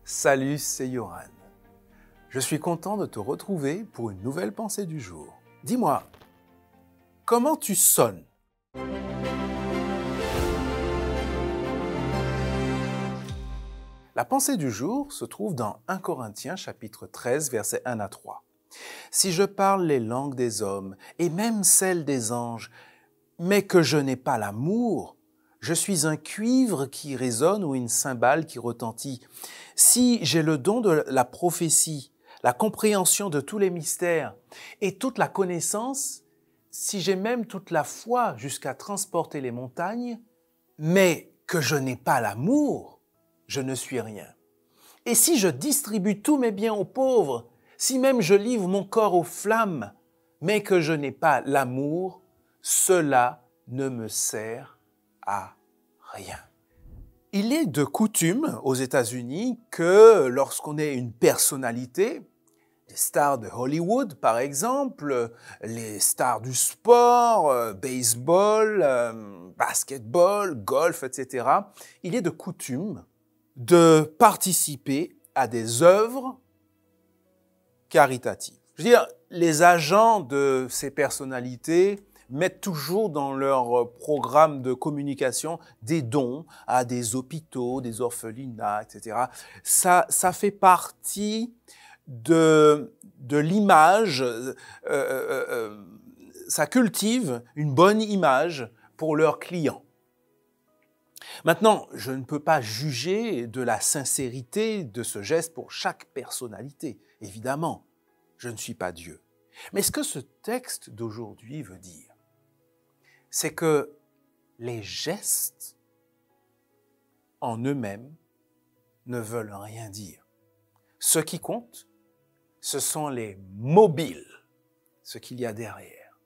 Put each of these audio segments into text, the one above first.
Salut, c'est Yoran. Je suis content de te retrouver pour une nouvelle pensée du jour. Dis-moi, comment tu sonnes? La pensée du jour se trouve dans 1 Corinthiens chapitre 13, versets 1 à 3. Si je parle les langues des hommes et même celles des anges, mais que je n'ai pas l'amour, je suis un cuivre qui résonne ou une cymbale qui retentit. Si j'ai le don de la prophétie, la compréhension de tous les mystères et toute la connaissance, si j'ai même toute la foi jusqu'à transporter les montagnes, mais que je n'ai pas l'amour, je ne suis rien. Et si je distribue tous mes biens aux pauvres, si même je livre mon corps aux flammes, mais que je n'ai pas l'amour, cela ne me sert à rien. Il est de coutume aux États-Unis que lorsqu'on est une personnalité, les stars de Hollywood par exemple, les stars du sport, baseball, basketball, golf, etc., il est de coutume de participer à des œuvres caritatives. Je veux dire, les agents de ces personnalités mettent toujours dans leur programme de communication des dons à des hôpitaux, des orphelinats, etc. Ça fait partie de l'image, ça cultive une bonne image pour leurs clients. Maintenant, je ne peux pas juger de la sincérité de ce geste pour chaque personnalité, évidemment. Je ne suis pas Dieu. Mais ce que ce texte d'aujourd'hui veut dire, c'est que les gestes en eux-mêmes ne veulent rien dire. Ce qui compte, ce sont les mobiles, ce qu'il y a derrière.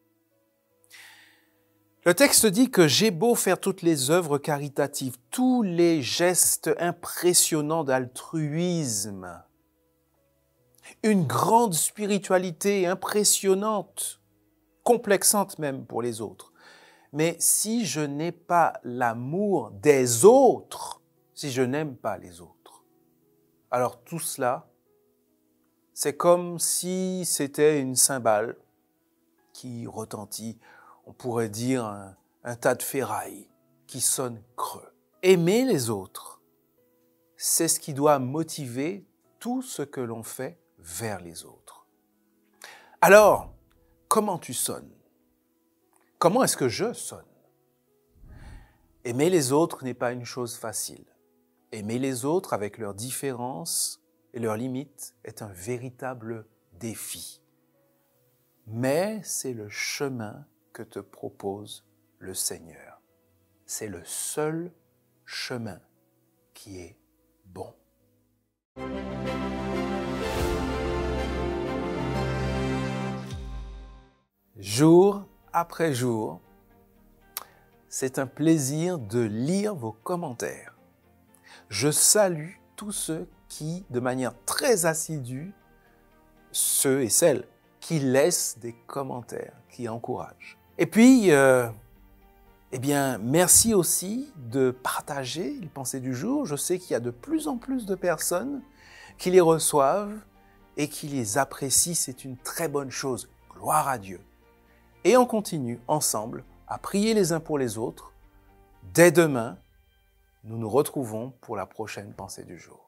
Le texte dit que j'ai beau faire toutes les œuvres caritatives, tous les gestes impressionnants d'altruisme, une grande spiritualité impressionnante, complexante même pour les autres. Mais si je n'ai pas l'amour des autres, si je n'aime pas les autres, alors tout cela, c'est comme si c'était une cymbale qui retentit, on pourrait dire un tas de ferrailles qui sonne creux. Aimer les autres, c'est ce qui doit motiver tout ce que l'on fait vers les autres. Alors, comment tu sonnes? Comment est-ce que je sonne? Aimer les autres n'est pas une chose facile. Aimer les autres avec leurs différences et leurs limites est un véritable défi. Mais c'est le chemin que te propose le Seigneur. C'est le seul chemin qui est bon. Jour après jour, c'est un plaisir de lire vos commentaires. Je salue tous ceux qui, de manière très assidue, ceux et celles qui laissent des commentaires, qui encouragent. Et puis, merci aussi de partager les pensées du jour. Je sais qu'il y a de plus en plus de personnes qui les reçoivent et qui les apprécient. C'est une très bonne chose. Gloire à Dieu. Et on continue ensemble à prier les uns pour les autres. Dès demain, nous nous retrouvons pour la prochaine pensée du jour.